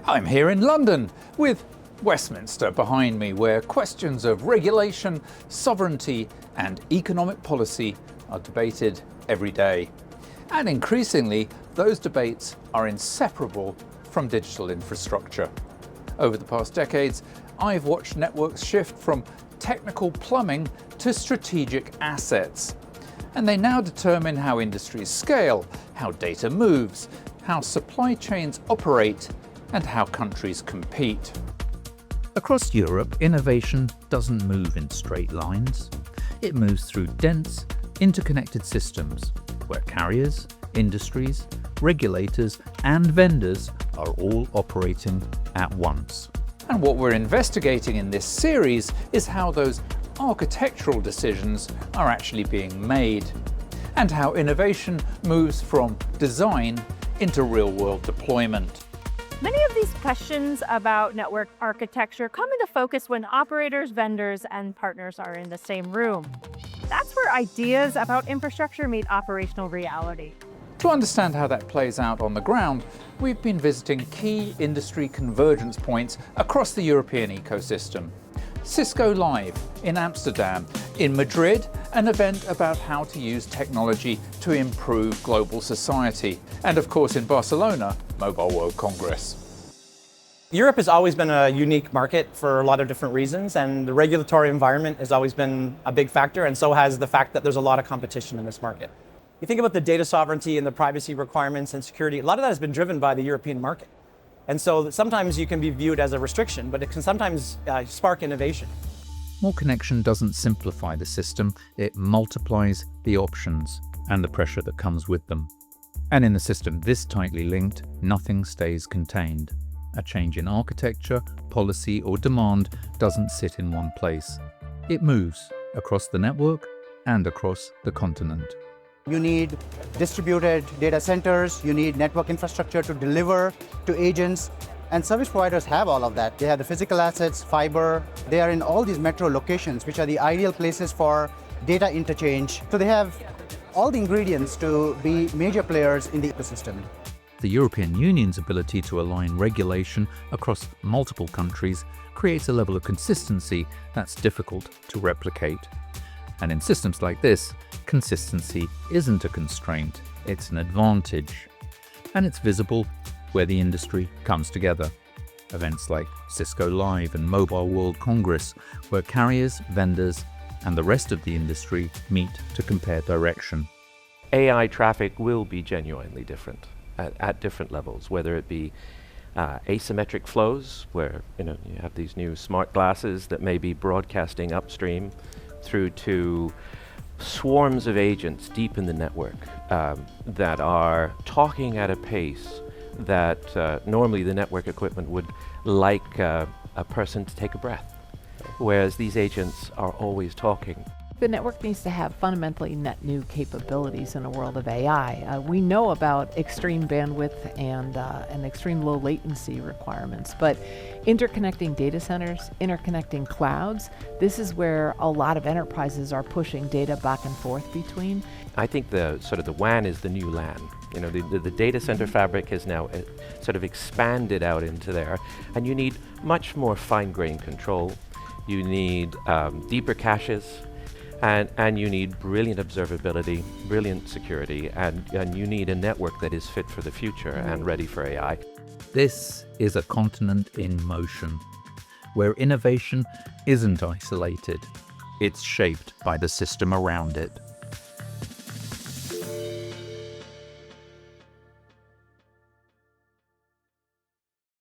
I'm here in London with Westminster behind me, where questions of regulation, sovereignty and economic policy are debated every day. And increasingly, those debates are inseparable from digital infrastructure. Over the past decades, I've watched networks shift from technical plumbing to strategic assets. And they now determine how industries scale, how data moves, how supply chains operate, and how countries compete. Across Europe, innovation doesn't move in straight lines. It moves through dense, interconnected systems where carriers, industries, regulators, and vendors are all operating at once. And what we're investigating in this series is how those architectural decisions are actually being made, and how innovation moves from design into real-world deployment. Many of these questions about network architecture come into focus when operators, vendors, and partners are in the same room. That's where ideas about infrastructure meet operational reality. To understand how that plays out on the ground, we've been visiting key industry convergence points across the European ecosystem. Cisco Live in Amsterdam, in Madrid, an event about how to use technology to improve global society, and of course in Barcelona, Mobile World Congress. Europe has always been a unique market for a lot of different reasons, and the regulatory environment has always been a big factor, and so has the fact that there's a lot of competition in this market. You think about the data sovereignty and the privacy requirements and security, a lot of that has been driven by the European market. And so sometimes you can be viewed as a restriction, but it can sometimes spark innovation. More connection doesn't simplify the system, it multiplies the options and the pressure that comes with them. And in a system this tightly linked, nothing stays contained. A change in architecture, policy, or demand doesn't sit in one place. It moves across the network and across the continent. You need distributed data centers, you need network infrastructure to deliver to agents, and service providers have all of that. They have the physical assets, fiber, they are in all these metro locations, which are the ideal places for data interchange. So they have all the ingredients to be major players in the ecosystem. The European Union's ability to align regulation across multiple countries creates a level of consistency that's difficult to replicate. And in systems like this, consistency isn't a constraint, it's an advantage. And it's visible where the industry comes together. Events like Cisco Live and Mobile World Congress, where carriers, vendors, and the rest of the industry meet to compare direction. AI traffic will be genuinely different at different levels, whether it be asymmetric flows, where you have these new smart glasses that may be broadcasting upstream, through to swarms of agents deep in the network that are talking at a pace that normally the network equipment would like a person to take a breath, whereas these agents are always talking. The network needs to have fundamentally net new capabilities in a world of AI. We know about extreme bandwidth and extreme low latency requirements, but interconnecting data centers, interconnecting clouds, this is where a lot of enterprises are pushing data back and forth between. I think the WAN is the new LAN. The data center fabric has now sort of expanded out into there, and you need much more fine-grained control. You need deeper caches. And you need brilliant observability, brilliant security, and you need a network that is fit for the future and ready for AI. This is a continent in motion, where innovation isn't isolated, it's shaped by the system around it.